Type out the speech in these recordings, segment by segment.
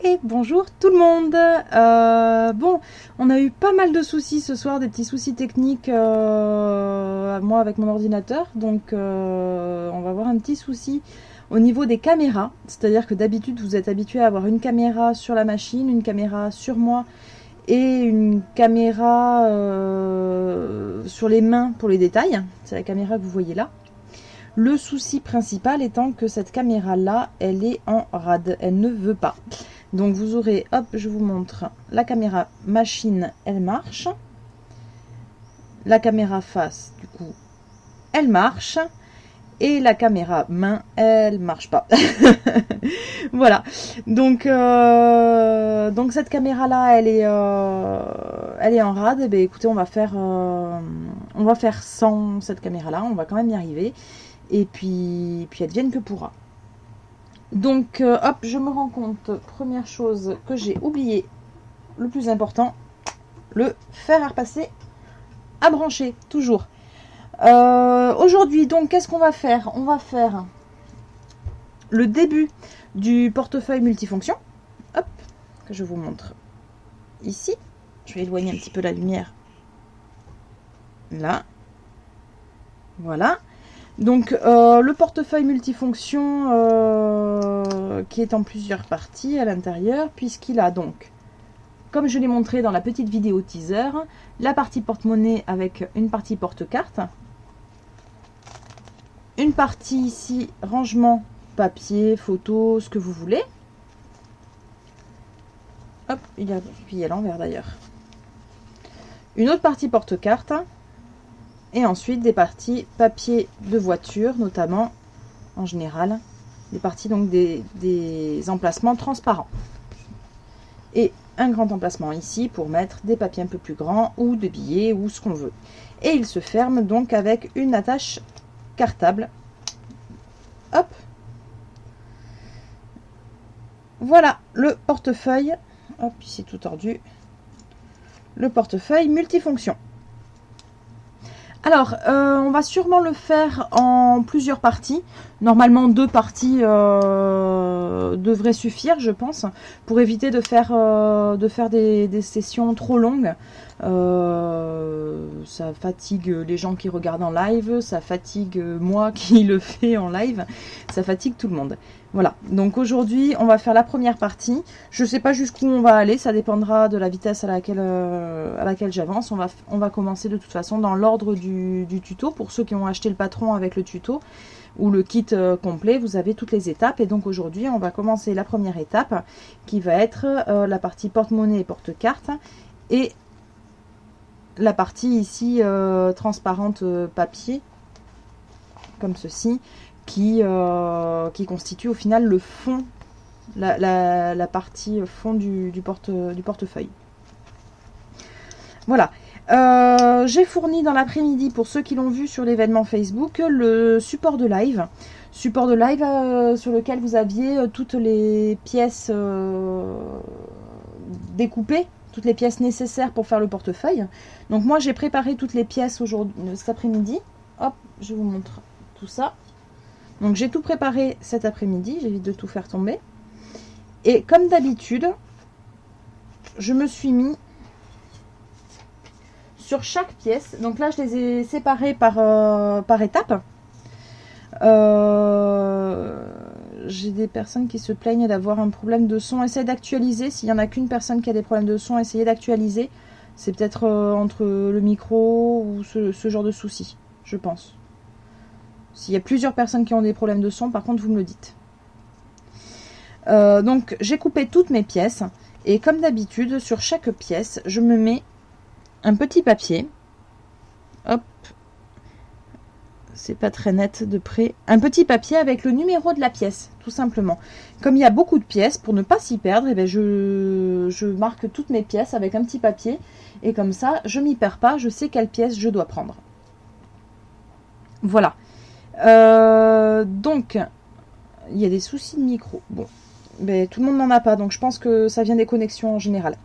Et bonjour tout le monde. Bon, on a eu pas mal de soucis ce soir, des petits soucis techniques moi avec mon ordinateur. Donc on va avoir un petit souci au niveau des caméras. C'est-à-dire que d'habitude vous êtes habitué à avoir une caméra sur la machine, une caméra sur moi et une caméra sur les mains pour les détails. C'est la caméra que vous voyez là. Le souci principal étant que cette caméra là, elle est en rade, elle ne veut pas. Donc vous aurez, hop, je vous montre, la caméra machine, elle marche. La caméra face, du coup, elle marche. Et la caméra main, elle marche pas. Voilà. Donc cette caméra là, elle est en rade. Et bien écoutez, on va faire sans cette caméra là. On va quand même y arriver. Et puis advienne que pourra. Donc hop, je me rends compte, première chose que j'ai oublié, le plus important, le fer à repasser à brancher, toujours. Aujourd'hui, donc, qu'est-ce qu'on va faire? On va faire le début du portefeuille multifonction. Hop, que je vous montre ici. Je vais éloigner un petit peu la lumière. Là. Voilà. Donc le portefeuille multifonction qui est en plusieurs parties à l'intérieur, puisqu'il a donc, comme je l'ai montré dans la petite vidéo teaser, la partie porte-monnaie avec une partie porte-carte, une partie ici rangement, papier, photo, ce que vous voulez. Hop, il est plié à l'envers d'ailleurs. Une autre partie porte-carte. Et ensuite des parties papier de voiture, notamment en général, des parties donc des emplacements transparents. Et un grand emplacement ici pour mettre des papiers un peu plus grands ou de billets ou ce qu'on veut. Et il se ferme donc avec une attache cartable. Hop. Voilà le portefeuille. Hop, ici tout tordu. Le portefeuille multifonction. Alors, on va sûrement le faire en plusieurs parties. Normalement, 2 parties devraient suffire, je pense, pour éviter de faire des sessions trop longues. Ça fatigue les gens qui regardent en live, ça fatigue moi qui le fais en live, ça fatigue tout le monde. Voilà, donc aujourd'hui on va faire la première partie. Je ne sais pas jusqu'où on va aller, ça dépendra de la vitesse à laquelle j'avance. On va commencer de toute façon dans l'ordre du tuto. Pour ceux qui ont acheté le patron avec le tuto ou le kit complet, vous avez toutes les étapes. Et donc aujourd'hui on va commencer la première étape qui va être la partie porte-monnaie et porte-carte et la partie ici transparente papier, comme ceci, qui constitue au final le fond, la partie fond du portefeuille. Voilà. J'ai fourni dans l'après-midi, pour ceux qui l'ont vu sur l'événement Facebook, le support de live. Support de live sur lequel vous aviez toutes les pièces découpées, toutes les pièces nécessaires pour faire le portefeuille. Donc moi j'ai préparé toutes les pièces aujourd'hui, cet après-midi. Hop, je vous montre tout ça. Donc j'ai tout préparé cet après-midi, j'évite de tout faire tomber. Et comme d'habitude, je me suis mis sur chaque pièce. Donc là je les ai séparées par étapes. J'ai des personnes qui se plaignent d'avoir un problème de son. Essayez d'actualiser. S'il n'y en a qu'une personne qui a des problèmes de son, essayez d'actualiser. C'est peut-être entre le micro ou ce genre de soucis, je pense. S'il y a plusieurs personnes qui ont des problèmes de son, par contre, vous me le dites. Donc, j'ai coupé toutes mes pièces. Et comme d'habitude, sur chaque pièce, je me mets un petit papier. Hop. C'est pas très net de près. Un petit papier avec le numéro de la pièce, tout simplement. Comme il y a beaucoup de pièces, pour ne pas s'y perdre, eh bien je marque toutes mes pièces avec un petit papier. Et comme ça, je m'y perds pas, je sais quelle pièce je dois prendre. Voilà. Donc, il y a des soucis de micro. Bon, mais tout le monde n'en a pas, donc je pense que ça vient des connexions en général.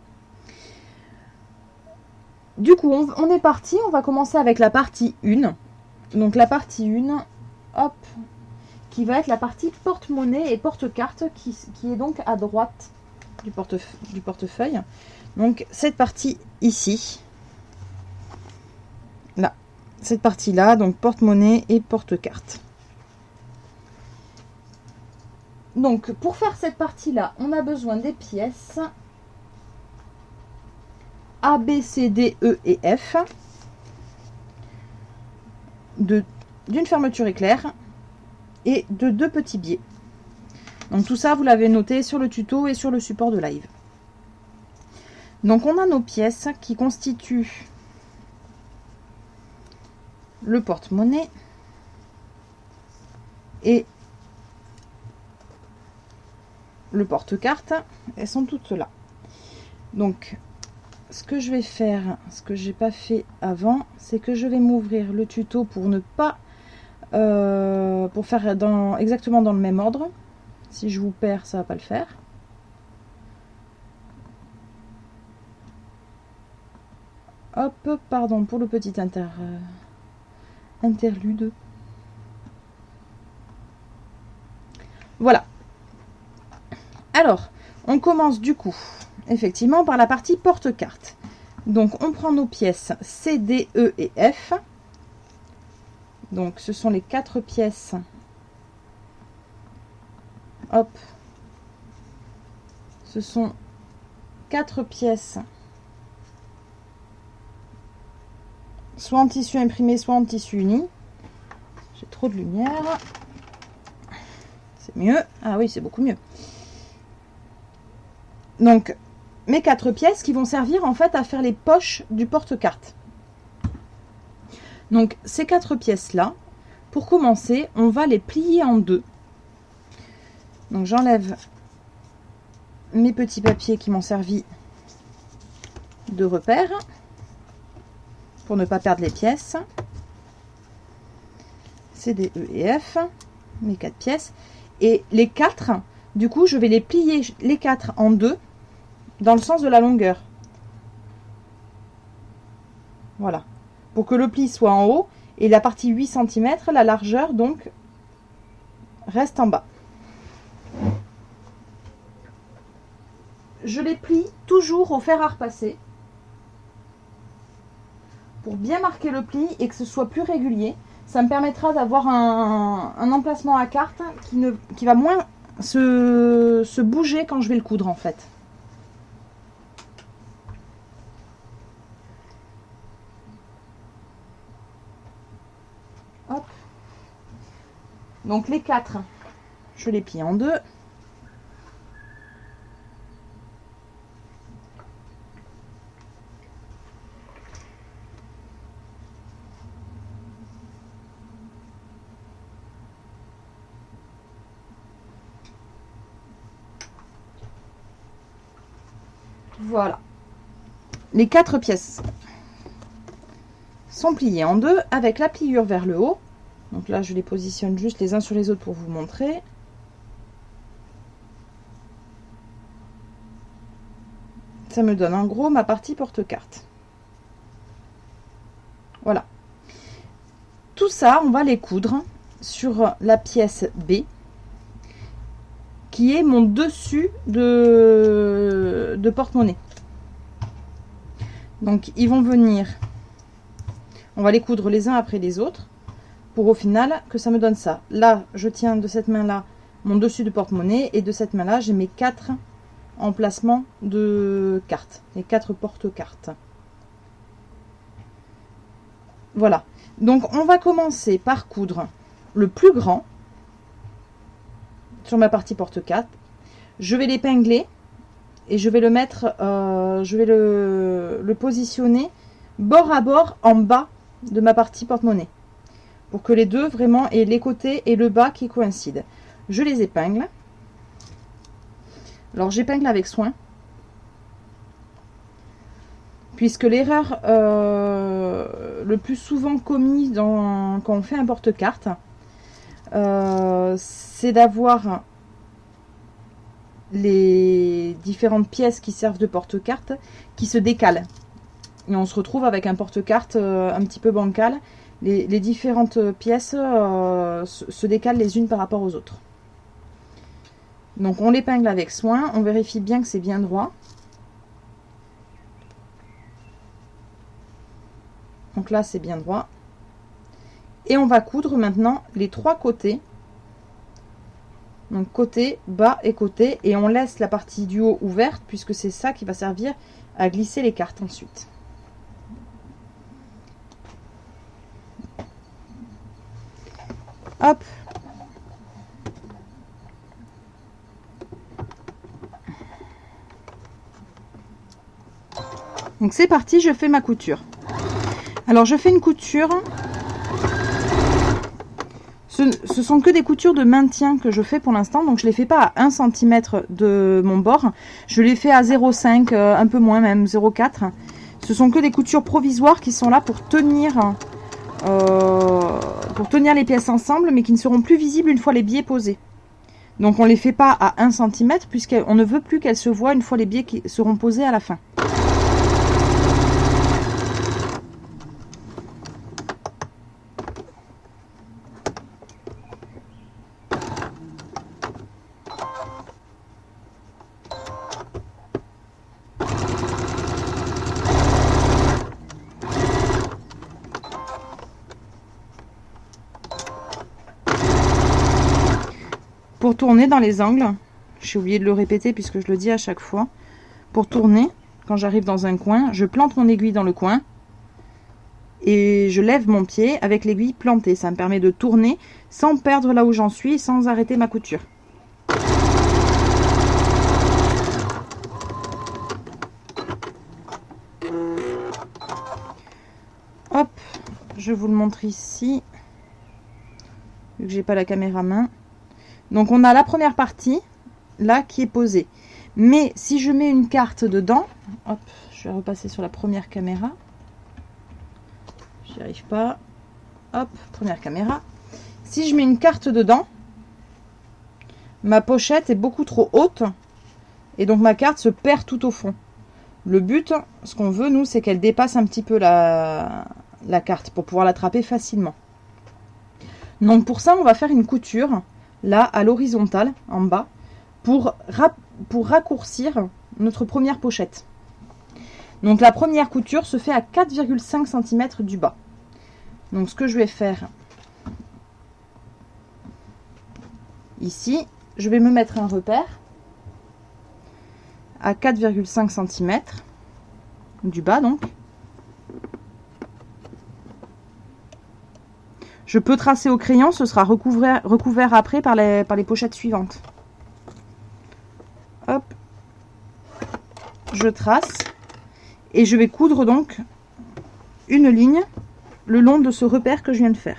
Du coup, on est parti. On va commencer avec la partie 1. Donc la partie 1, hop, qui va être la partie porte-monnaie et porte-carte, qui est donc à droite du portefeuille. Donc cette partie ici, là, cette partie-là, donc porte-monnaie et porte-carte. Donc pour faire cette partie-là, on a besoin des pièces A, B, C, D, E et F, d'une fermeture éclair et de 2 petits biais. Donc tout ça, vous l'avez noté sur le tuto et sur le support de live. Donc on a nos pièces qui constituent le porte-monnaie et le porte-carte. Elles sont toutes là. Donc ce que je vais faire, ce que j'ai pas fait avant, c'est que je vais m'ouvrir le tuto pour ne pas pour faire exactement dans le même ordre. Si je vous perds, ça va pas le faire. Hop, pardon pour le petit interlude. Voilà. Alors, on commence du coup, effectivement, par la partie porte-carte. Donc, on prend nos pièces C, D, E et F. Donc, ce sont les 4 pièces. Hop. Ce sont 4 pièces. Soit en tissu imprimé, soit en tissu uni. J'ai trop de lumière. C'est mieux. Ah oui, c'est beaucoup mieux. Donc, mes 4 pièces qui vont servir en fait à faire les poches du porte-carte. Donc, ces 4 pièces-là, pour commencer, on va les plier en 2. Donc, j'enlève mes petits papiers qui m'ont servi de repère pour ne pas perdre les pièces. C, D, E et F, mes 4 pièces. Et les 4, du coup, je vais les plier les 4 en 2 dans le sens de la longueur. Voilà. Pour que le pli soit en haut et la partie 8 cm, la largeur, donc, reste en bas. Je les plie toujours au fer à repasser pour bien marquer le pli et que ce soit plus régulier. Ça me permettra d'avoir un emplacement à carte qui va moins se bouger quand je vais le coudre en fait. Hop. Donc les 4, je les plie en 2. Voilà. Les 4 pièces sont pliées en 2 avec la pliure vers le haut. Donc là, je les positionne juste les uns sur les autres pour vous montrer. Ça me donne en gros ma partie porte-carte. Voilà. Tout ça, on va les coudre sur la pièce B, qui est mon dessus de porte-monnaie. Donc ils vont venir, on va les coudre les uns après les autres, pour au final que ça me donne ça. Là, je tiens de cette main-là mon dessus de porte-monnaie, et de cette main-là, j'ai mes 4 emplacements de cartes, les 4 porte-cartes. Voilà. Donc on va commencer par coudre le plus grand sur ma partie porte-carte. Je vais l'épingler et je vais le mettre, je vais le positionner bord à bord en bas de ma partie porte-monnaie pour que les deux vraiment aient les côtés et le bas qui coïncident. Je les épingle. Alors j'épingle avec soin, puisque l'erreur le plus souvent commise quand on fait un porte-carte, c'est d'avoir les différentes pièces qui servent de porte-carte qui se décalent. Et on se retrouve avec un porte-carte un petit peu bancal. Les différentes pièces se décalent les unes par rapport aux autres. Donc on l'épingle avec soin, on vérifie bien que c'est bien droit. Donc là c'est bien droit. Et on va coudre maintenant les 3 côtés. Donc côté, bas et côté. Et on laisse la partie du haut ouverte puisque c'est ça qui va servir à glisser les cartes ensuite. Hop. Donc c'est parti, je fais ma couture. Alors je fais une couture. Ce sont que des coutures de maintien que je fais pour l'instant. Donc je ne les fais pas à 1 cm de mon bord. Je les fais à 0,5, un peu moins même, 0,4. Ce sont que des coutures provisoires qui sont là pour tenir les pièces ensemble, mais qui ne seront plus visibles une fois les biais posés. Donc on ne les fait pas à 1 cm puisqu'on ne veut plus qu'elles se voient une fois les biais qui seront posés à la fin. Pour tourner dans les angles, j'ai oublié de le répéter puisque je le dis à chaque fois, pour tourner, quand j'arrive dans un coin, je plante mon aiguille dans le coin et je lève mon pied avec l'aiguille plantée. Ça me permet de tourner sans perdre là où j'en suis et sans arrêter ma couture. Hop, je vous le montre ici, vu que j'ai pas la caméra main. Donc on a la première partie là qui est posée. Mais si je mets une carte dedans, hop, je vais repasser sur la première caméra. J'y arrive pas. Hop, première caméra. Si je mets une carte dedans, ma pochette est beaucoup trop haute et donc ma carte se perd tout au fond. Le but, ce qu'on veut nous, c'est qu'elle dépasse un petit peu la carte pour pouvoir l'attraper facilement. Donc pour ça, on va faire une couture là à l'horizontale en bas pour raccourcir notre première pochette. Donc la première couture se fait à 4,5 cm du bas. Donc ce que je vais faire ici, je vais me mettre un repère à 4,5 cm du bas donc. Je peux tracer au crayon, ce sera recouvert après par les pochettes suivantes. Hop, je trace et je vais coudre donc une ligne le long de ce repère que je viens de faire.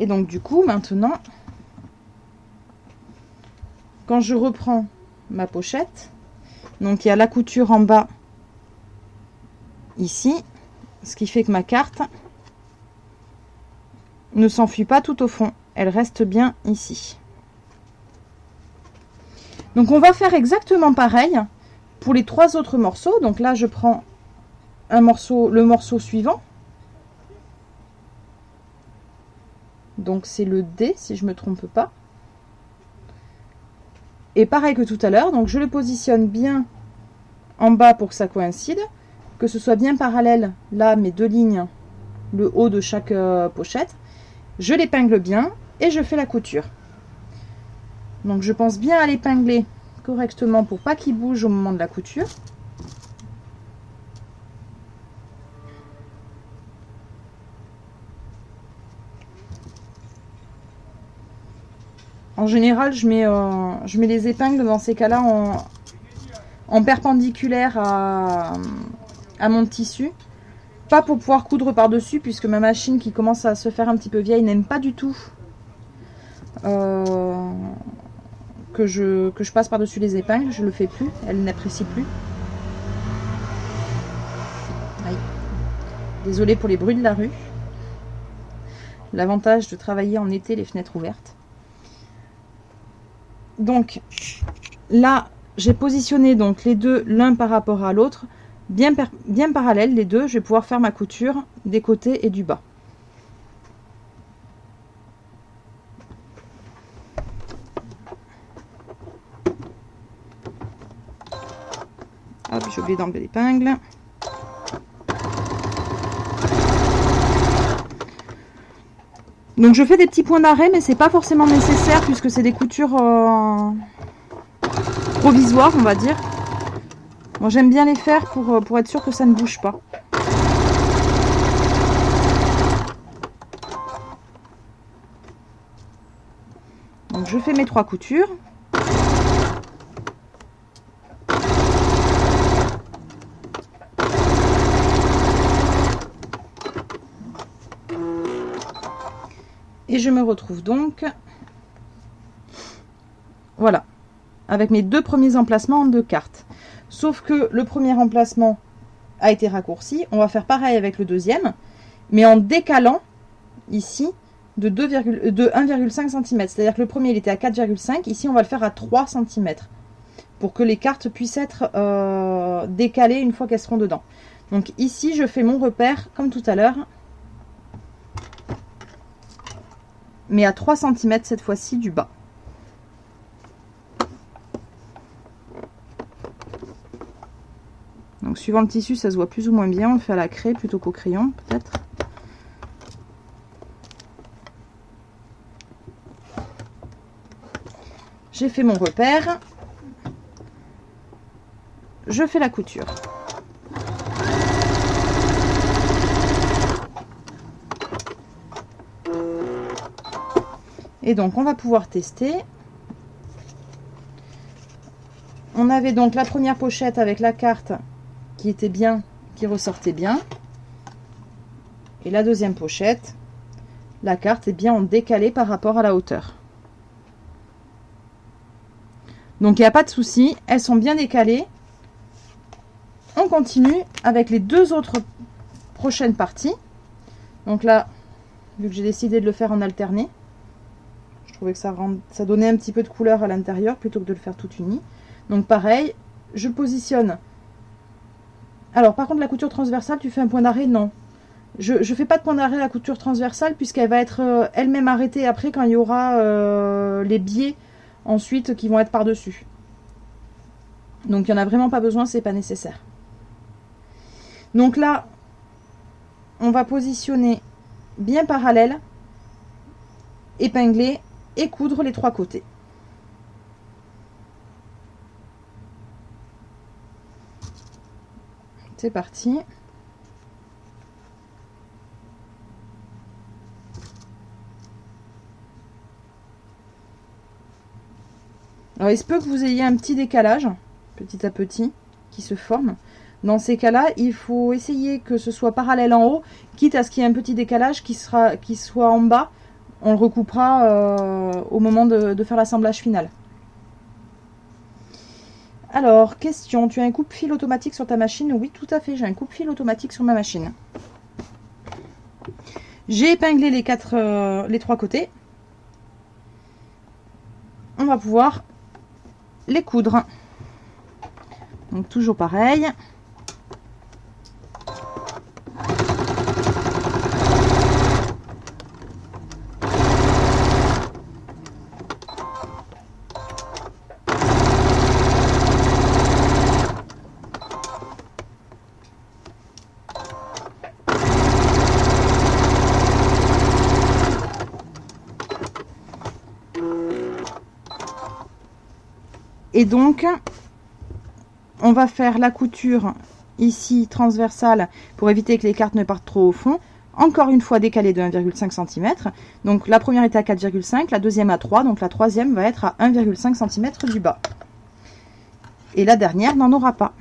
Et donc du coup maintenant, quand je reprends ma pochette, donc il y a la couture en bas ici, ce qui fait que ma carte ne s'enfuit pas tout au fond, elle reste bien ici. Donc on va faire exactement pareil pour les 3 autres morceaux. Donc là je prends un morceau, le morceau suivant, donc c'est le D si je me trompe pas. Et pareil que tout à l'heure, donc je le positionne bien en bas pour que ça coïncide, que ce soit bien parallèle, là mes 2 lignes, le haut de chaque pochette. Je l'épingle bien et je fais la couture. Donc je pense bien à l'épingler correctement pour pas qu'il bouge au moment de la couture. En général, je mets les épingles dans ces cas-là en perpendiculaire à mon tissu. Pas pour pouvoir coudre par-dessus, puisque ma machine qui commence à se faire un petit peu vieille n'aime pas du tout que je passe par-dessus les épingles. Je le fais plus, elle n'apprécie plus. Aïe. Désolée pour les bruits de la rue. L'avantage de travailler en été, les fenêtres ouvertes. Donc là j'ai positionné donc les deux l'un par rapport à l'autre. bien parallèles les deux. Je vais pouvoir faire ma couture des côtés et du bas. Hop, j'ai oublié d'enlever l'épingle. Donc je fais des petits points d'arrêt, mais c'est pas forcément nécessaire puisque c'est des coutures provisoires, on va dire. Bon, j'aime bien les faire pour être sûr que ça ne bouge pas. Donc je fais mes 3 coutures. Et je me retrouve donc, voilà, avec mes 2 premiers emplacements en 2 cartes. Sauf que le premier emplacement a été raccourci. On va faire pareil avec le deuxième, mais en décalant ici de 1,5 cm. C'est-à-dire que le premier il était à 4,5. Ici on va le faire à 3 cm pour que les cartes puissent être décalées une fois qu'elles seront dedans. Donc ici je fais mon repère comme tout à l'heure, mais à 3 cm cette fois-ci du bas. Donc suivant le tissu, ça se voit plus ou moins bien. On le fait à la craie plutôt qu'au crayon, peut-être. J'ai fait mon repère. Je fais la couture. Et donc on va pouvoir tester. On avait donc la première pochette avec la carte qui était bien, qui ressortait bien. Et la deuxième pochette, la carte est bien en décalé par rapport à la hauteur. Donc il n'y a pas de souci, elles sont bien décalées. On continue avec les 2 autres prochaines parties. Donc là, vu que j'ai décidé de le faire en alterné, je trouvais que ça donnait un petit peu de couleur à l'intérieur plutôt que de le faire tout uni. Donc pareil, je positionne. Alors par contre la couture transversale, tu fais un point d'arrêt? Non. Je ne fais pas de point d'arrêt à la couture transversale puisqu'elle va être elle-même arrêtée après quand il y aura les biais ensuite qui vont être par-dessus. Donc il n'y en a vraiment pas besoin, c'est pas nécessaire. Donc là, on va positionner bien parallèle, épingler et coudre les 3 côtés. C'est parti. Alors il se peut que vous ayez un petit décalage, petit à petit, qui se forme. Dans ces cas-là, il faut essayer que ce soit parallèle en haut, quitte à ce qu'il y ait un petit décalage qui soit en bas. On le recoupera au moment de faire l'assemblage final. Alors, question, tu as un coupe-fil automatique sur ta machine? Oui, tout à fait, j'ai un coupe-fil automatique sur ma machine. J'ai épinglé les 3 côtés. On va pouvoir les coudre. Donc toujours pareil. Et donc, on va faire la couture ici transversale pour éviter que les cartes ne partent trop au fond. Encore une fois décalée de 1,5 cm. Donc la première était à 4,5, la deuxième à 3, donc la troisième va être à 1,5 cm du bas. Et la dernière n'en aura pas.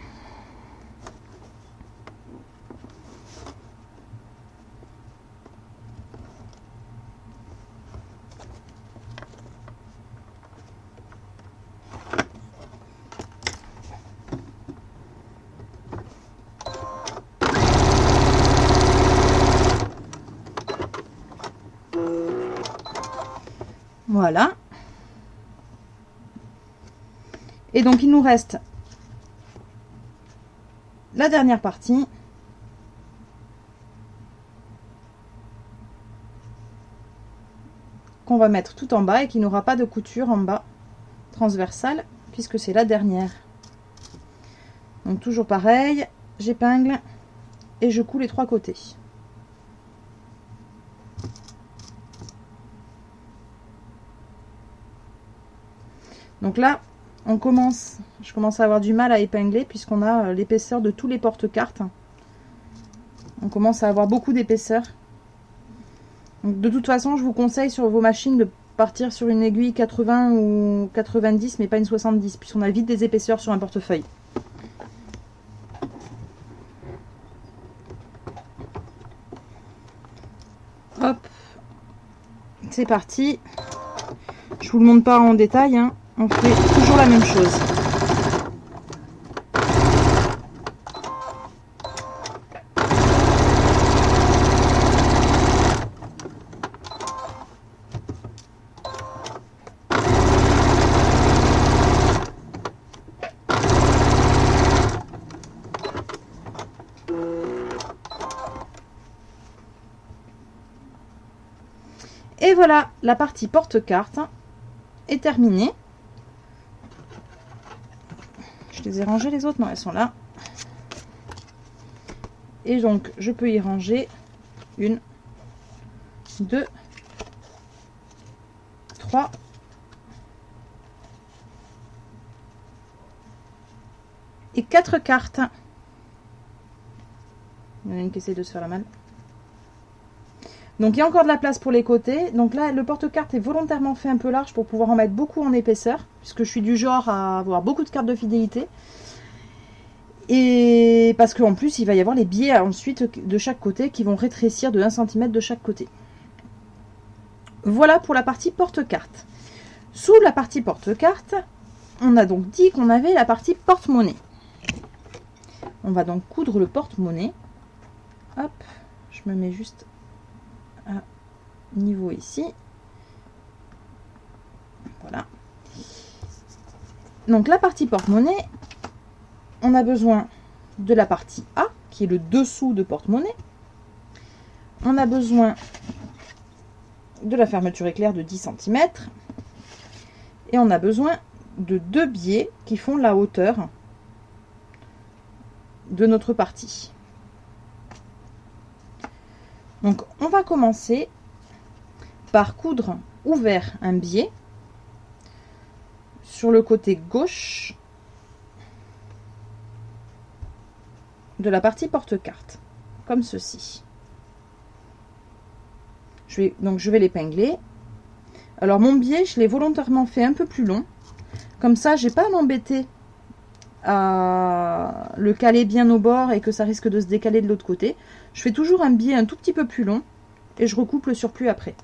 Voilà. Et donc il nous reste la dernière partie. Qu'on va mettre tout en bas et qui n'aura pas de couture en bas transversale puisque c'est la dernière. Donc toujours pareil, j'épingle et je coud les 3 côtés. Donc là, je commence à avoir du mal à épingler puisqu'on a l'épaisseur de tous les porte-cartes. On commence à avoir beaucoup d'épaisseur. De toute façon, je vous conseille sur vos machines de partir sur une aiguille 80 ou 90, mais pas une 70, puisqu'on a vite des épaisseurs sur un portefeuille. Hop, c'est parti. Je vous le montre pas en détail, hein. On fait toujours la même chose. Et voilà, la partie porte-carte est terminée. Je les ai rangées les autres? Non, elles sont là. Et donc, je peux y ranger 1, 2, 3, et 4 cartes. Il y en a une qui essaie de se faire la malle. Donc il y a encore de la place pour les côtés. Donc là, le porte-carte est volontairement fait un peu large pour pouvoir en mettre beaucoup en épaisseur, puisque je suis du genre à avoir beaucoup de cartes de fidélité. Et parce qu'en plus, il va y avoir les biais ensuite de chaque côté qui vont rétrécir de 1 cm de chaque côté. Voilà pour la partie porte-carte. Sous la partie porte-carte, on a donc dit qu'on avait la partie porte-monnaie. On va donc coudre le porte-monnaie. Hop, je me mets juste à niveau ici. Voilà. Donc la partie porte-monnaie, on a besoin de la partie A, qui est le dessous de porte-monnaie. On a besoin de la fermeture éclair de 10 cm. Et on a besoin de 2 biais qui font la hauteur de notre partie. Donc on va commencer par coudre ouvert un biais sur le côté gauche de la partie porte-carte, comme ceci. Je vais l'épingler. Alors mon biais, je l'ai volontairement fait un peu plus long, comme ça j'ai pas à m'embêter à le caler bien au bord et que ça risque de se décaler de l'autre côté. Je fais toujours un biais un tout petit peu plus long et je recoupe le surplus après.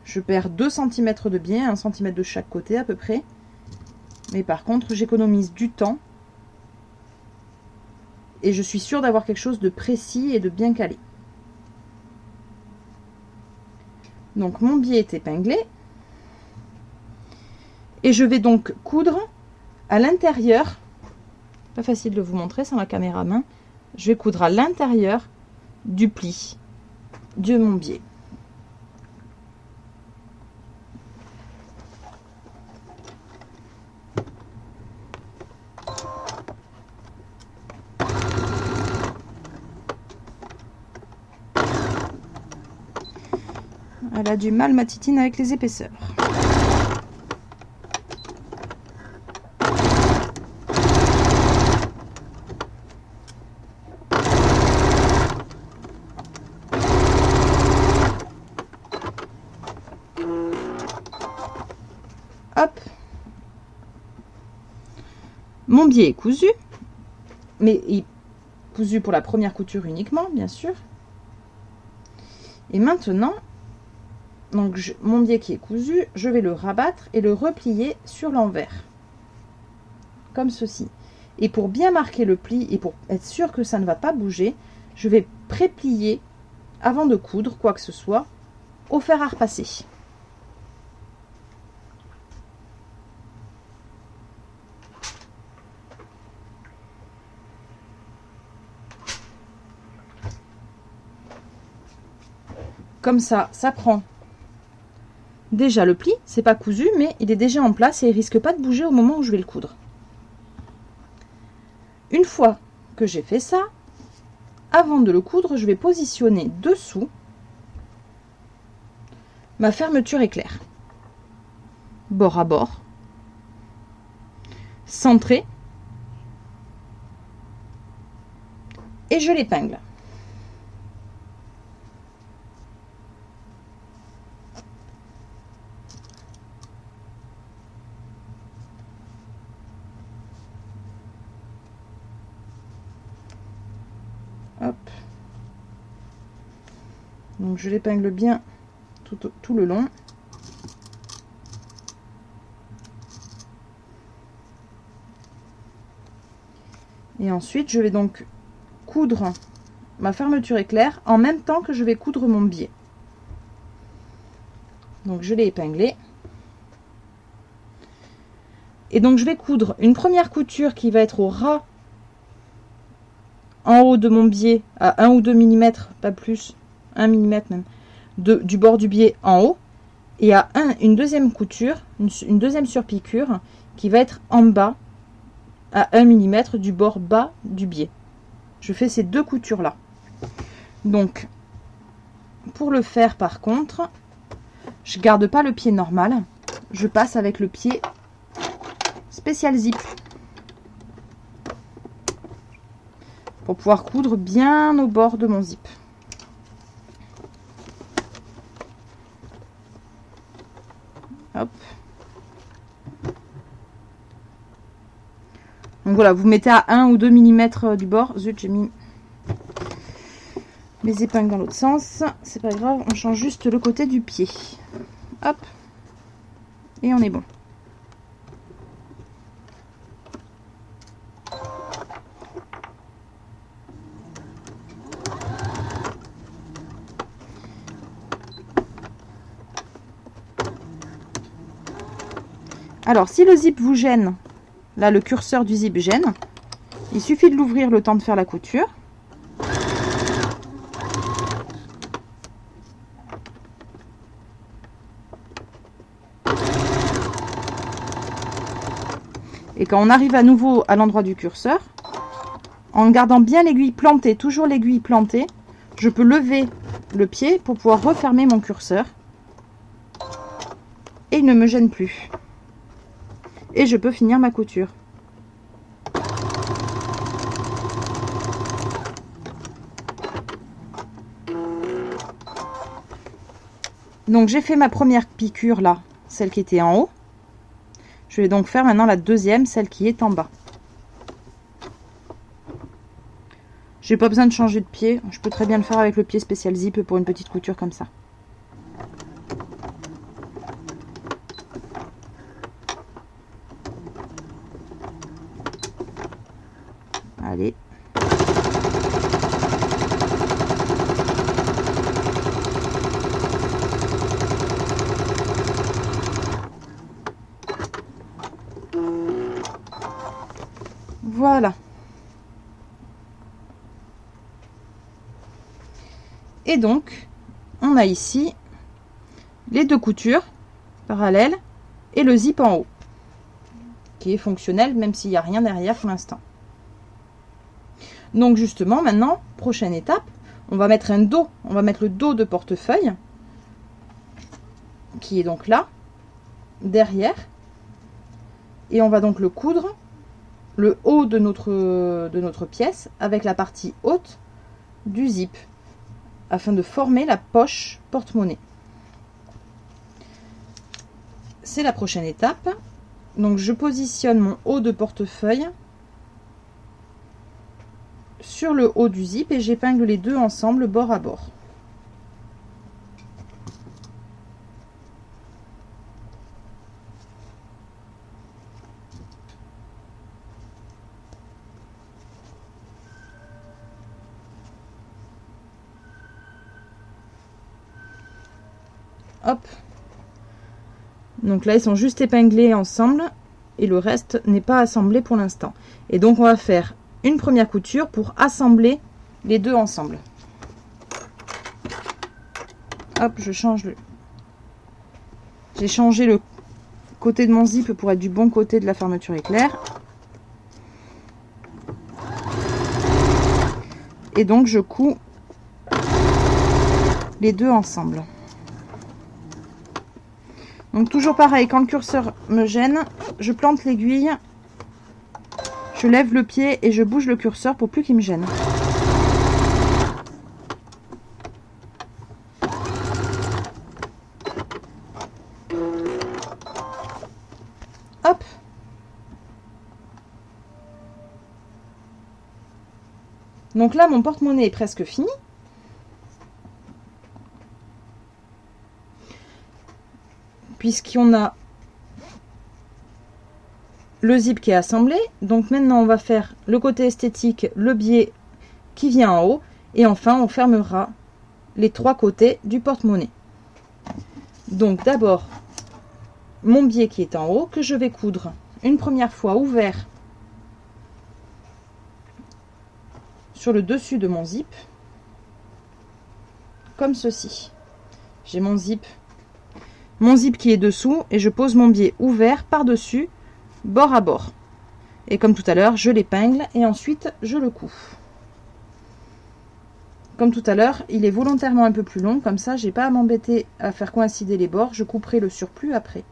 Je perds 2 cm de biais, 1 cm de chaque côté à peu près. Mais par contre, j'économise du temps. Et je suis sûre d'avoir quelque chose de précis et de bien calé. Donc mon biais est épinglé. Et je vais donc coudre à l'intérieur. Pas facile de vous montrer sans la caméra main. Je vais coudre à l'intérieur du pli de mon biais. Elle a du mal, ma titine, avec les épaisseurs. Hop. Mon biais est cousu, mais il est cousu pour la première couture uniquement, bien sûr. Et maintenant, donc mon biais qui est cousu, je vais le rabattre et le replier sur l'envers, comme ceci. Et pour bien marquer le pli et pour être sûr que ça ne va pas bouger, je vais pré-plier avant de coudre quoi que ce soit au fer à repasser. Comme ça prend déjà le pli. C'est pas cousu, mais il est déjà en place et il risque pas de bouger au moment où je vais le coudre. Une fois que j'ai fait ça, avant de le coudre, je vais positionner dessous ma fermeture éclair, bord à bord, centré, et je l'épingle. Hop. Donc je l'épingle bien tout le long. Et ensuite, je vais donc coudre ma fermeture éclair en même temps que je vais coudre mon biais. Donc je l'ai épinglé. Et donc je vais coudre une première couture qui va être au ras en haut de mon biais à 1 ou 2 mm, pas plus, 1 mm même, du bord du biais en haut, et à une deuxième couture, une deuxième surpiqûre qui va être en bas à 1 mm du bord bas du biais. Je fais ces deux coutures là. Donc pour le faire, par contre, je garde pas le pied normal, je passe avec le pied spécial zip pour pouvoir coudre bien au bord de mon zip. Hop. Donc voilà, vous mettez à 1 ou 2 mm du bord. Zut, j'ai mis mes épingles dans l'autre sens. C'est pas grave, on change juste le côté du pied. Hop. Et on est bon. Alors, si le zip vous gêne, là le curseur du zip gêne, il suffit de l'ouvrir le temps de faire la couture. Et quand on arrive à nouveau à l'endroit du curseur, en gardant bien l'aiguille plantée, toujours l'aiguille plantée, je peux lever le pied pour pouvoir refermer mon curseur. Et il ne me gêne plus. Et je peux finir ma couture. Donc j'ai fait ma première piqûre là, celle qui était en haut. Je vais donc faire maintenant la deuxième, celle qui est en bas. J'ai pas besoin de changer de pied, je peux très bien le faire avec le pied spécial zip pour une petite couture comme ça. Allez. Voilà. Et donc, on a ici les deux coutures parallèles et le zip en haut, qui est fonctionnel même s'il n'y a rien derrière pour l'instant. Donc justement, maintenant, prochaine étape, on va mettre un dos, on va mettre le dos de portefeuille, qui est donc là, derrière, et on va donc le coudre, le haut de notre pièce, avec la partie haute du zip, afin de former la poche porte-monnaie. C'est la prochaine étape. Donc je positionne mon haut de portefeuille sur le haut du zip et j'épingle les deux ensemble bord à bord. Hop. Donc là ils sont juste épinglés ensemble et le reste n'est pas assemblé pour l'instant. Et donc on va faire une première couture pour assembler les deux ensemble. Hop, je change le... J'ai changé le côté de mon zip pour être du bon côté de la fermeture éclair. Et donc je couds les deux ensemble. Donc toujours pareil, quand le curseur me gêne, je plante l'aiguille, je lève le pied et je bouge le curseur pour plus qu'il me gêne. Hop. Donc là, mon porte-monnaie est presque fini. Puisqu'on a le zip qui est assemblé. Donc maintenant, on va faire le côté esthétique, le biais qui vient en haut. Et enfin, on fermera les trois côtés du porte-monnaie. Donc d'abord, mon biais qui est en haut, que je vais coudre une première fois ouvert sur le dessus de mon zip, comme ceci. J'ai mon zip qui est dessous et je pose mon biais ouvert par-dessus, bord à bord. Et comme tout à l'heure, je l'épingle et ensuite je le couds. Comme tout à l'heure, il est volontairement un peu plus long, comme ça j'ai pas à m'embêter à faire coïncider les bords, je couperai le surplus après.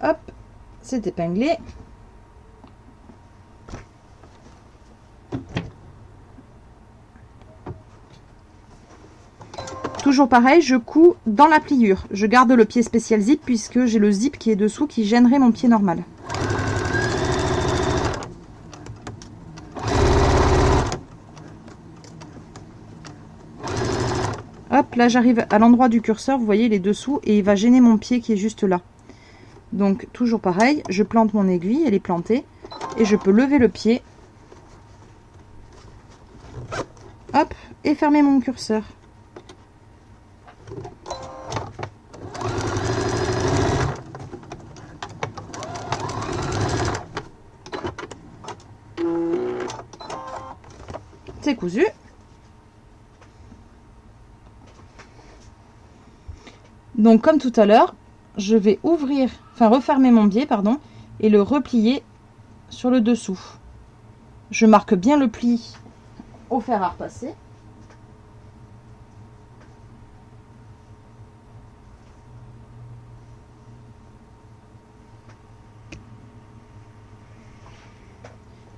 Hop, c'est épinglé. Toujours pareil, je couds dans la pliure. Je garde le pied spécial zip puisque j'ai le zip qui est dessous qui gênerait mon pied normal. Hop, là j'arrive à l'endroit du curseur, vous voyez, il est dessous et il va gêner mon pied qui est juste là. Donc toujours pareil, je plante mon aiguille, elle est plantée, et je peux lever le pied. Hop, et fermer mon curseur. C'est cousu. Donc comme tout à l'heure, je vais refermer mon biais, pardon, et le replier sur le dessous. Je marque bien le pli au fer à repasser.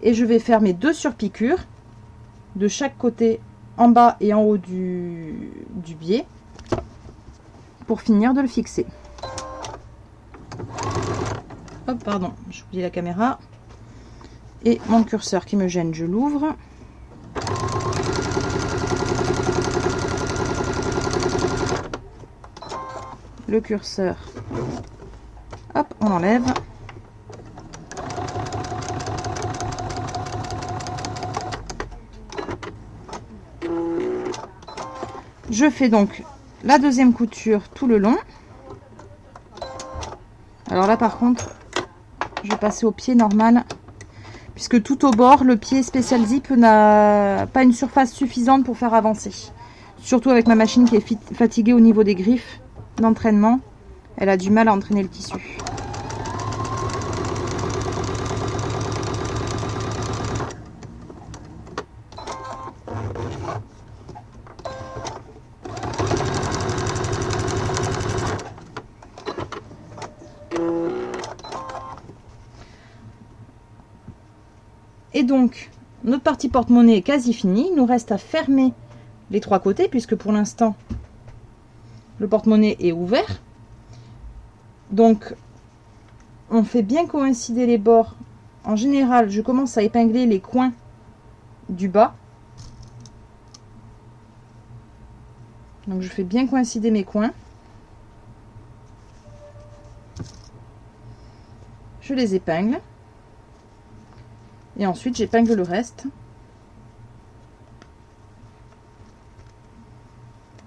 Et je vais faire mes deux surpiqûres de chaque côté, en bas et en haut du biais, pour finir de le fixer. Hop, pardon, j'ai oublié la caméra. Et mon curseur qui me gêne, je l'ouvre. Le curseur, hop, on enlève. Je fais donc la deuxième couture tout le long. Alors là par contre, je vais passer au pied normal, puisque tout au bord, le pied spécial zip n'a pas une surface suffisante pour faire avancer. Surtout avec ma machine qui est fatiguée au niveau des griffes d'entraînement, elle a du mal à entraîner le tissu. Et donc, notre partie porte-monnaie est quasi finie. Il nous reste à fermer les trois côtés, puisque pour l'instant, le porte-monnaie est ouvert. Donc, on fait bien coïncider les bords. En général, je commence à épingler les coins du bas. Donc, je fais bien coïncider mes coins. Je les épingle. Et ensuite, j'épingle le reste.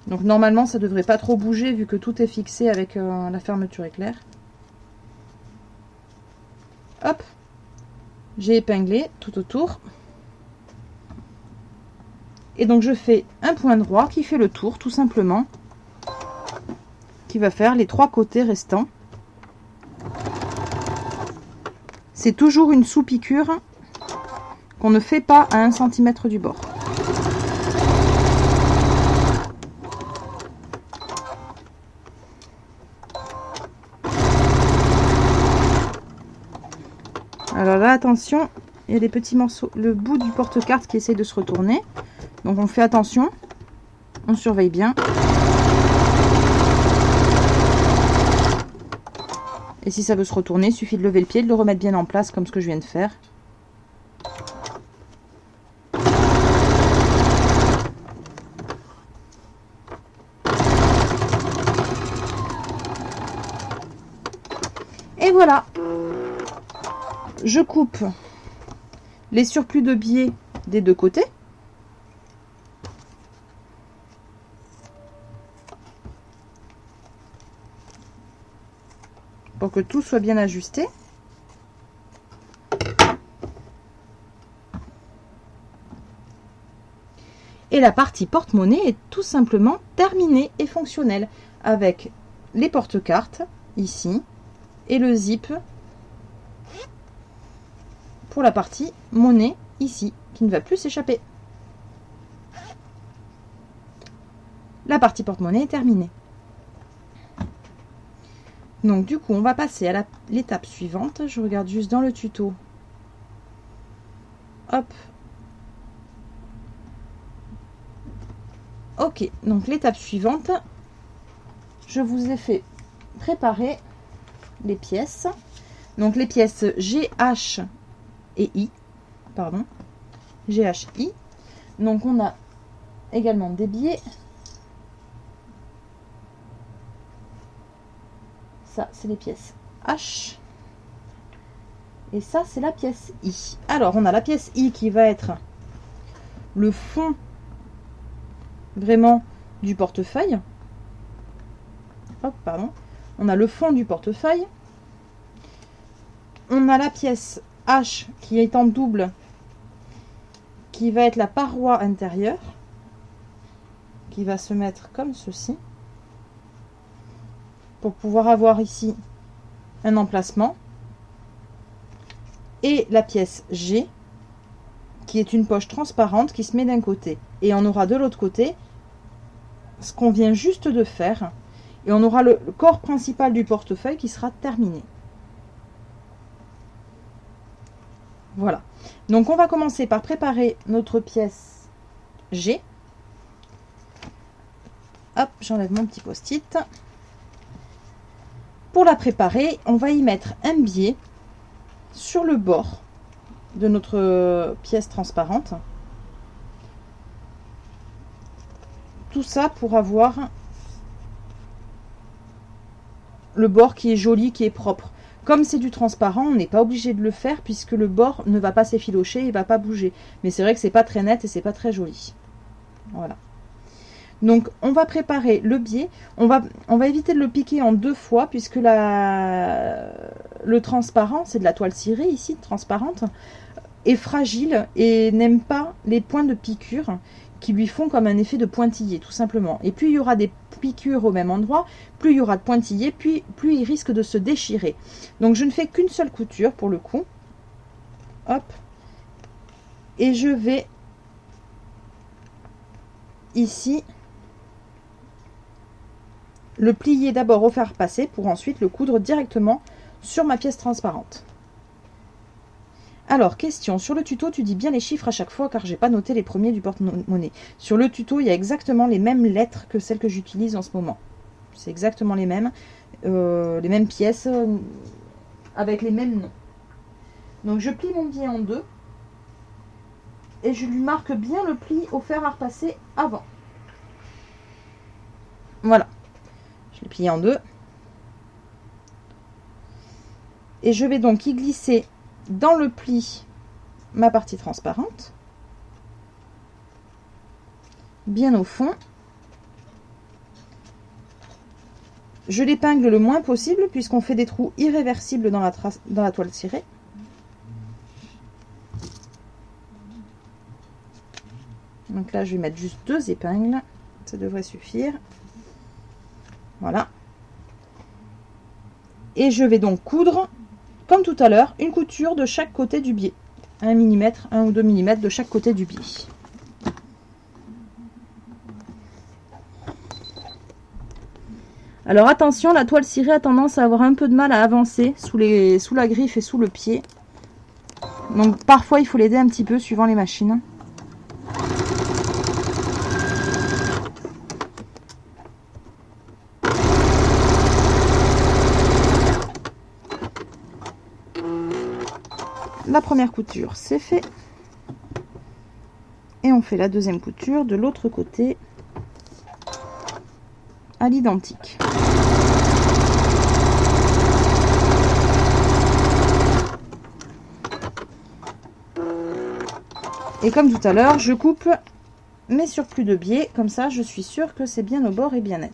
Donc normalement, ça ne devrait pas trop bouger vu que tout est fixé avec la fermeture éclair. Hop, J'ai épinglé tout autour. Et donc je fais un point droit qui fait le tour tout simplement, qui va faire les 3 côtés restants. C'est toujours une sous-piqûre qu'on ne fait pas à 1 cm du bord. Alors là, attention, il y a des petits morceaux, le bout du porte-carte qui essaie de se retourner. Donc on fait attention, on surveille bien. Et si ça veut se retourner, il suffit de lever le pied, de le remettre bien en place comme ce que je viens de faire. Et voilà. Je coupe les surplus de biais des 2 côtés. Pour que tout soit bien ajusté. Et la partie porte-monnaie est tout simplement terminée et fonctionnelle avec les porte-cartes ici et le zip pour la partie monnaie ici qui ne va plus s'échapper. La partie porte-monnaie est terminée. Donc du coup on va passer à l'étape suivante. Je regarde juste dans le tuto. Hop. Ok, donc l'étape suivante, je vous ai fait préparer les pièces. Donc les pièces GH et I, pardon, GHI. Donc on a également des biais. Ça, c'est les pièces H. Et ça, c'est la pièce I. Alors, on a la pièce I qui va être le fond vraiment du portefeuille. Hop, pardon. On a le fond du portefeuille. On a la pièce H qui est en double, qui va être la paroi intérieure, qui va se mettre comme ceci, pour pouvoir avoir ici un emplacement. Et la pièce G, qui est une poche transparente qui se met d'un côté. Et on aura de l'autre côté ce qu'on vient juste de faire. Et on aura le corps principal du portefeuille qui sera terminé. Voilà. Donc on va commencer par préparer notre pièce G. Hop, j'enlève mon petit post-it. Pour la préparer, on va y mettre un biais sur le bord de notre pièce transparente. Tout ça pour avoir le bord qui est joli, qui est propre. Comme c'est du transparent, on n'est pas obligé de le faire puisque le bord ne va pas s'effilocher, il ne va pas bouger. Mais c'est vrai que c'est pas très net et c'est pas très joli. Voilà. Donc on va préparer le biais. On va éviter de le piquer en 2 fois puisque le transparent, c'est de la toile cirée ici, transparente, est fragile et n'aime pas les points de piqûre qui lui font comme un effet de pointillé tout simplement. Et plus il y aura des piqûres au même endroit, plus il y aura de pointillés, plus il risque de se déchirer. Donc je ne fais qu'une seule couture pour le coup. Hop. Et je vais ici le plier d'abord au fer passé pour ensuite le coudre directement sur ma pièce transparente. Alors, question, sur le tuto, tu dis bien les chiffres à chaque fois car j'ai pas noté les premiers du porte-monnaie. Sur le tuto, il y a exactement les mêmes lettres que celles que j'utilise en ce moment. C'est exactement les mêmes pièces avec les mêmes noms. Donc, je plie mon biais en 2 et je lui marque bien le pli au fer à repasser avant. Voilà. Je l'ai plié en 2. Et je vais donc y glisser dans le pli ma partie transparente, bien au fond. Je l'épingle le moins possible puisqu'on fait des trous irréversibles dans la toile cirée. Donc là, je vais mettre juste 2 épingles. Ça devrait suffire. Voilà. Et je vais donc coudre, comme tout à l'heure, une couture de chaque côté du biais. 1 mm, 1 ou 2 mm de chaque côté du biais. Alors attention, la toile cirée a tendance à avoir un peu de mal à avancer sous la griffe et sous le pied. Donc parfois il faut l'aider un petit peu suivant les machines. La première couture, c'est fait. Et on fait la deuxième couture de l'autre côté à l'identique. Et comme tout à l'heure, je coupe mes surplus de biais, comme ça je suis sûre que c'est bien au bord et bien net.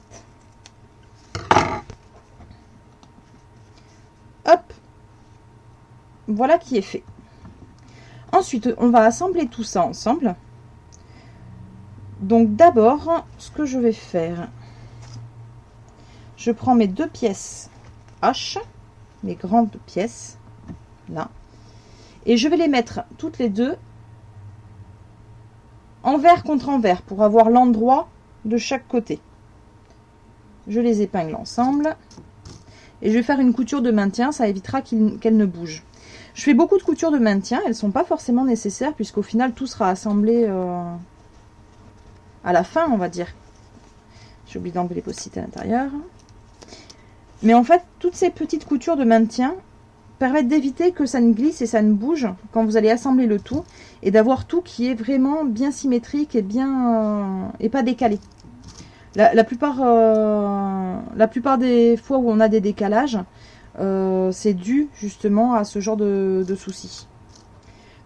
Hop, voilà qui est fait. Ensuite, on va assembler tout ça ensemble. Donc d'abord, ce que je vais faire, je prends mes 2 pièces H, mes grandes pièces, là, et je vais les mettre toutes les deux envers contre envers pour avoir l'endroit de chaque côté. Je les épingle ensemble et je vais faire une couture de maintien, ça évitera qu'elles ne bougent. Je fais beaucoup de coutures de maintien, elles ne sont pas forcément nécessaires puisqu'au final tout sera assemblé à la fin, on va dire. J'ai oublié d'enlever les post-it à l'intérieur. Mais en fait, toutes ces petites coutures de maintien permettent d'éviter que ça ne glisse et ça ne bouge quand vous allez assembler le tout, et d'avoir tout qui est vraiment bien symétrique et bien et pas décalé. La plupart des fois où on a des décalages, c'est dû justement à ce genre de soucis.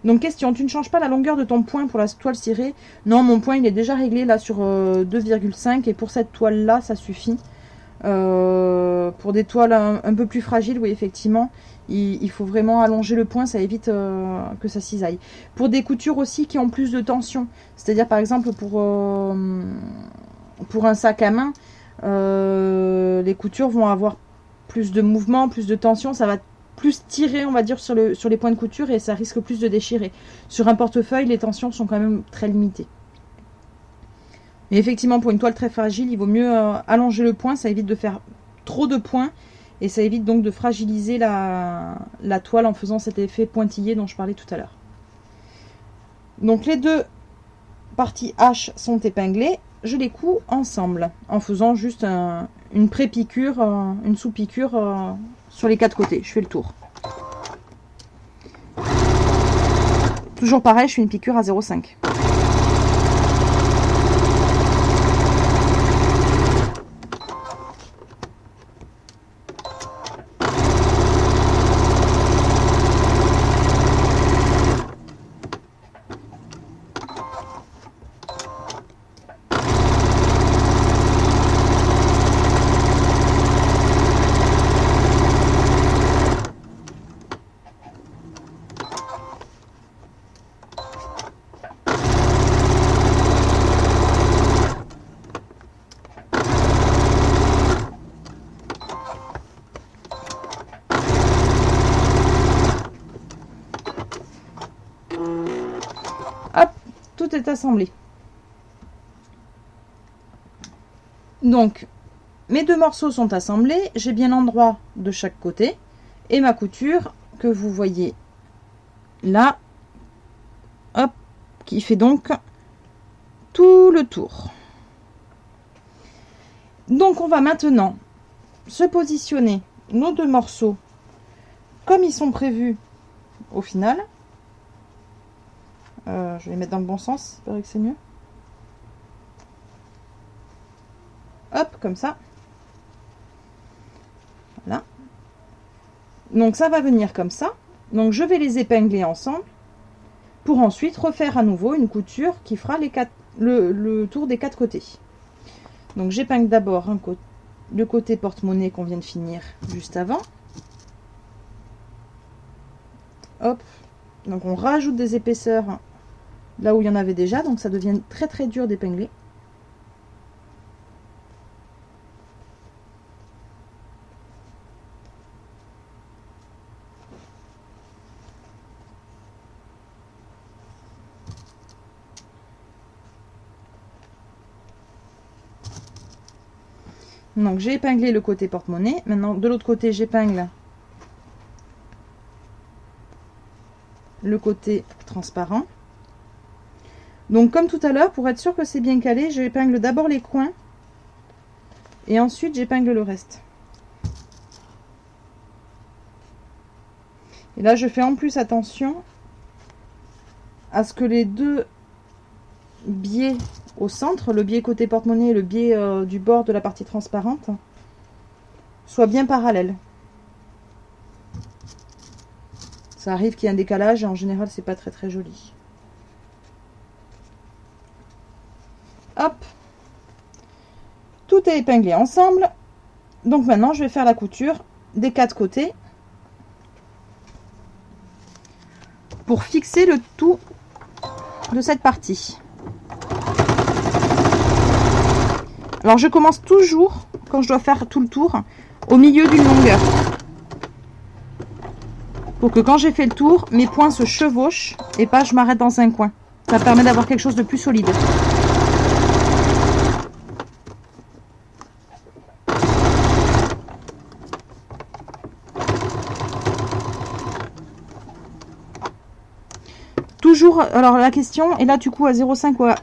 Donc question, tu ne changes pas la longueur de ton point pour la toile cirée? Non, mon point il est déjà réglé là sur 2,5 et pour cette toile là ça suffit. Pour des toiles un peu plus fragiles, oui effectivement, il faut vraiment allonger le point, ça évite que ça cisaille. Pour des coutures aussi qui ont plus de tension, c'est-à-dire par exemple pour un sac à main, les coutures vont avoir plus de mouvement, plus de tension, ça va plus tirer on va dire sur les points de couture et ça risque plus de déchirer. Sur un portefeuille, les tensions sont quand même très limitées. Mais effectivement, pour une toile très fragile, il vaut mieux allonger le point, ça évite de faire trop de points et ça évite donc de fragiliser la toile en faisant cet effet pointillé dont je parlais tout à l'heure. Donc les 2 parties H sont épinglées, je les couds ensemble en faisant juste une pré-piqûre, une sous-piqûre sur les 4 côtés. Je fais le tour. Toujours pareil, je fais une piqûre à 0,5. Hop, tout est assemblé. Donc, mes 2 morceaux sont assemblés, j'ai bien l'endroit de chaque côté et ma couture que vous voyez là, hop, qui fait donc tout le tour. Donc on va maintenant se positionner nos 2 morceaux comme ils sont prévus au final. Je vais les mettre dans le bon sens, j'espère que c'est mieux. Hop, comme ça. Voilà. Donc ça va venir comme ça. Donc je vais les épingler ensemble pour ensuite refaire à nouveau une couture qui fera le tour des 4 côtés. Donc j'épingle d'abord le côté porte-monnaie qu'on vient de finir juste avant. Hop. Donc on rajoute des épaisseurs là où il y en avait déjà, donc ça devient très très dur d'épingler. Donc j'ai épinglé le côté porte-monnaie. Maintenant de l'autre côté j'épingle le côté transparent. Donc comme tout à l'heure, pour être sûr que c'est bien calé, j'épingle d'abord les coins et ensuite j'épingle le reste. Et là je fais en plus attention à ce que les deux biais au centre, le biais côté porte-monnaie et le biais du bord de la partie transparente, soient bien parallèles. Ça arrive qu'il y ait un décalage et en général c'est pas très très joli. Hop, tout est épinglé ensemble. Donc maintenant je vais faire la couture des 4 côtés pour fixer le tout de cette partie. Alors je commence toujours, quand je dois faire tout le tour, au milieu d'une longueur. Pour que quand j'ai fait le tour, mes points se chevauchent et pas je m'arrête dans un coin. Ça permet d'avoir quelque chose de plus solide. Toujours, alors la question est là du coup à 0,5 ou à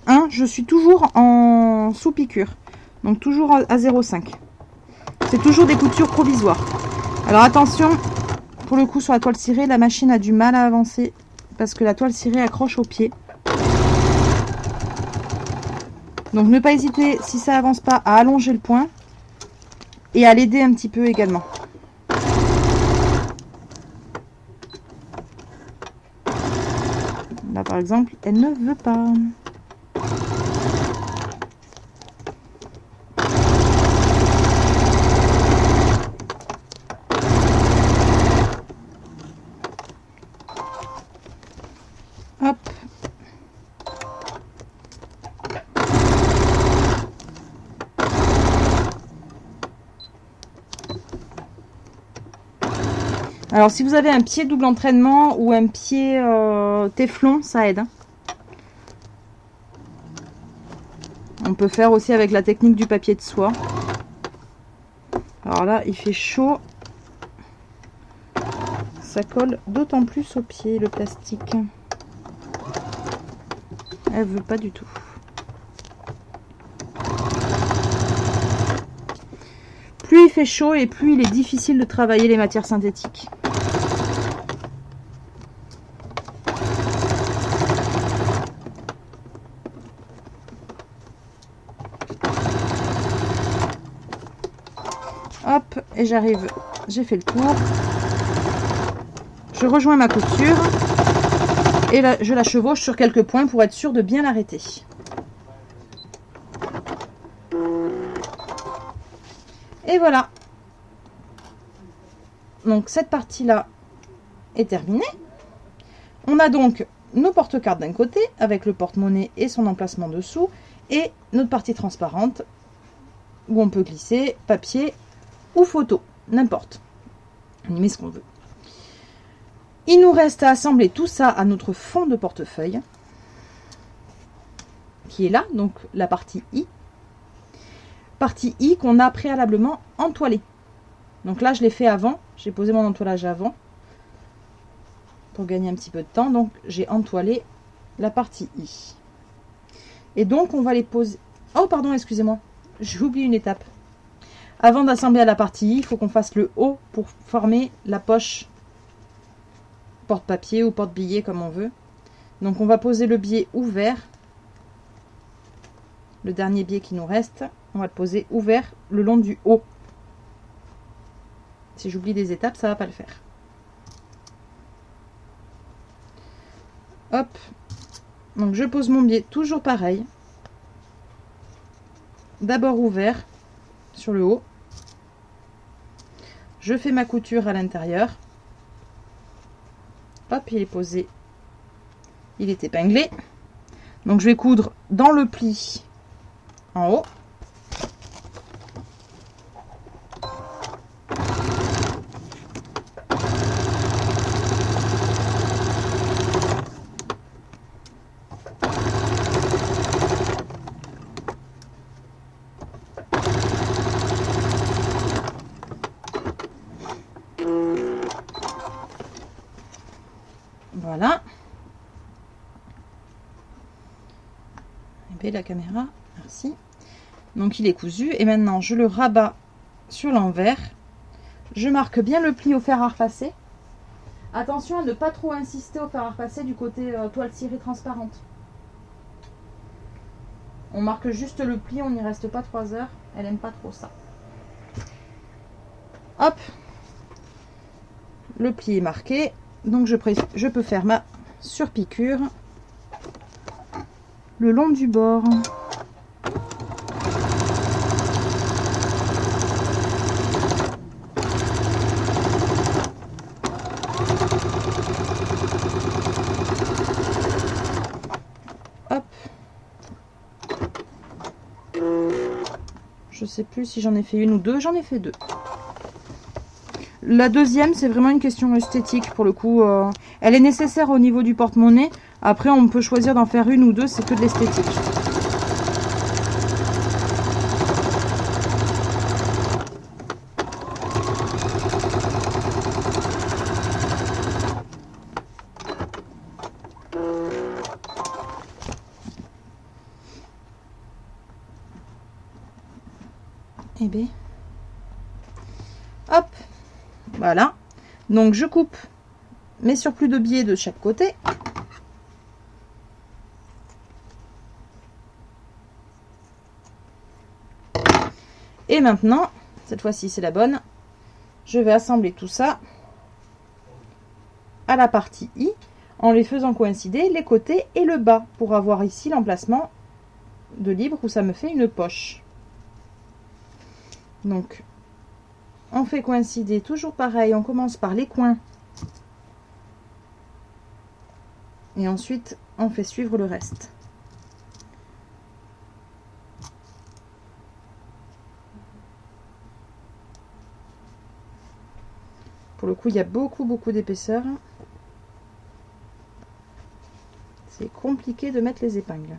1, je suis toujours en sous-piqûre. Donc toujours à 0,5. C'est toujours des coutures provisoires. Alors attention, pour le coup sur la toile cirée, la machine a du mal à avancer parce que la toile cirée accroche au pied. Donc ne pas hésiter, si ça avance pas, à allonger le point et à l'aider un petit peu également. Là par exemple, elle ne veut pas. Hop. Alors si vous avez un pied double entraînement ou un pied téflon, ça aide. On peut faire aussi avec la technique du papier de soie. Alors là, il fait chaud. Ça colle d'autant plus au pied, le plastique. Elle veut pas du tout. Plus il fait chaud et plus il est difficile de travailler les matières synthétiques. Hop, et j'arrive, j'ai fait le tour. Je rejoins ma couture et là, je la chevauche sur quelques points pour être sûr de bien l'arrêter. Et voilà. Donc cette partie-là est terminée. On a donc nos porte-cartes d'un côté avec le porte-monnaie et son emplacement dessous et notre partie transparente où on peut glisser papier ou photo, n'importe. On y met ce qu'on veut. Il nous reste à assembler tout ça à notre fond de portefeuille qui est là, donc la partie I. Partie I qu'on a préalablement entoilée. Donc là je l'ai fait avant, j'ai posé mon entoilage avant pour gagner un petit peu de temps, donc j'ai entoilé la partie I. Et donc on va les poser... Oh pardon, excusez-moi, j'ai oublié une étape. Avant d'assembler à la partie I, il faut qu'on fasse le haut pour former la poche porte-papier ou porte-billet comme on veut. Donc on va poser le biais ouvert, le dernier biais qui nous reste, on va le poser ouvert le long du haut. Si j'oublie des étapes, ça va pas le faire. Hop, donc je pose mon biais toujours pareil. D'abord ouvert sur le haut. Je fais ma couture à l'intérieur. Hop, il est posé Il est épinglé. Donc je vais coudre dans le pli en haut. Voilà. Et la caméra, merci. Donc il est cousu et maintenant je le rabats sur l'envers. Je marque bien le pli au fer à repasser. Attention à ne pas trop insister au fer à repasser du côté toile cirée transparente. On marque juste le pli, on n'y reste pas 3 heures. Elle aime pas trop ça. Hop, le pli est marqué. Donc je peux faire ma surpiqûre le long du bord. Hop. Je sais plus si j'en ai fait une ou deux, j'en ai fait deux. La deuxième, c'est vraiment une question esthétique pour le coup. Elle est nécessaire au niveau du porte-monnaie. Après, on peut choisir d'en faire une ou deux, c'est que de l'esthétique. Et bien, hop. Voilà, donc je coupe mes surplus de biais de chaque côté. Et maintenant, cette fois-ci c'est la bonne, je vais assembler tout ça à la partie I en les faisant coïncider les côtés et le bas pour avoir ici l'emplacement de libre où ça me fait une poche. Donc on fait coïncider toujours pareil, on commence par les coins et ensuite on fait suivre le reste. Pour le coup, il y a beaucoup d'épaisseur. C'est compliqué de mettre les épingles.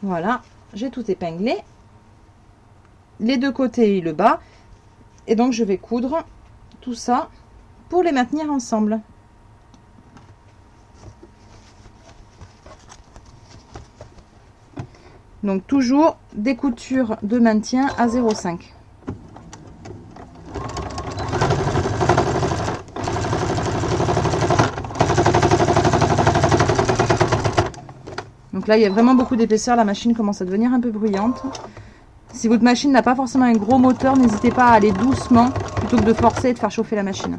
Voilà, j'ai tout épinglé, les deux côtés et le bas, et donc je vais coudre tout ça pour les maintenir ensemble. Donc toujours des coutures de maintien à 0,5. Donc là, il y a vraiment beaucoup d'épaisseur. La machine commence à devenir un peu bruyante. Si votre machine n'a pas forcément un gros moteur, n'hésitez pas à aller doucement plutôt que de forcer et de faire chauffer la machine.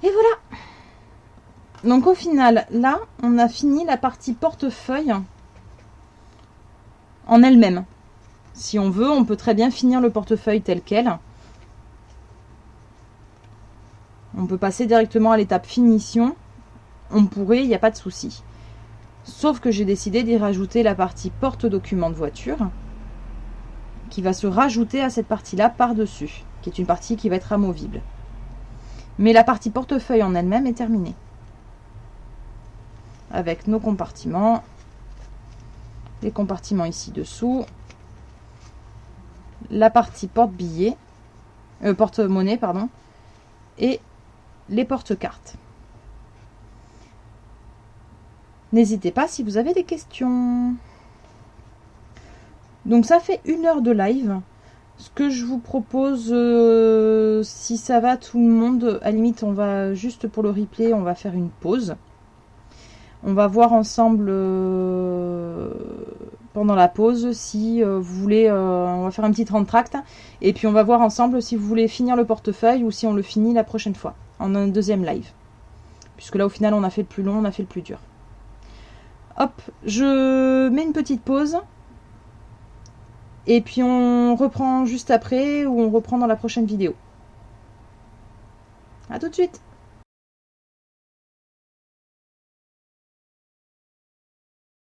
Et voilà. Donc au final, là, on a fini la partie portefeuille en elle-même. Si on veut, on peut très bien finir le portefeuille tel quel. On peut passer directement à l'étape finition. On pourrait, il n'y a pas de souci. Sauf que j'ai décidé d'y rajouter la partie porte-document de voiture qui va se rajouter à cette partie-là par-dessus, qui est une partie qui va être amovible. Mais la partie portefeuille en elle-même est terminée. Avec nos compartiments, les compartiments ici dessous, la partie porte-monnaie, pardon, et les porte-cartes. N'hésitez pas si vous avez des questions. Donc ça fait 1 heure de live. Ce que je vous propose, si ça va tout le monde, à la limite on va juste pour le replay, on va faire une pause. On va voir ensemble pendant la pause si vous voulez, on va faire un petit entracte et puis on va voir ensemble si vous voulez finir le portefeuille ou si on le finit la prochaine fois, en un deuxième live. Puisque là au final on a fait le plus long, on a fait le plus dur. Hop, je mets une petite pause. Et puis on reprend juste après ou on reprend dans la prochaine vidéo. A tout de suite!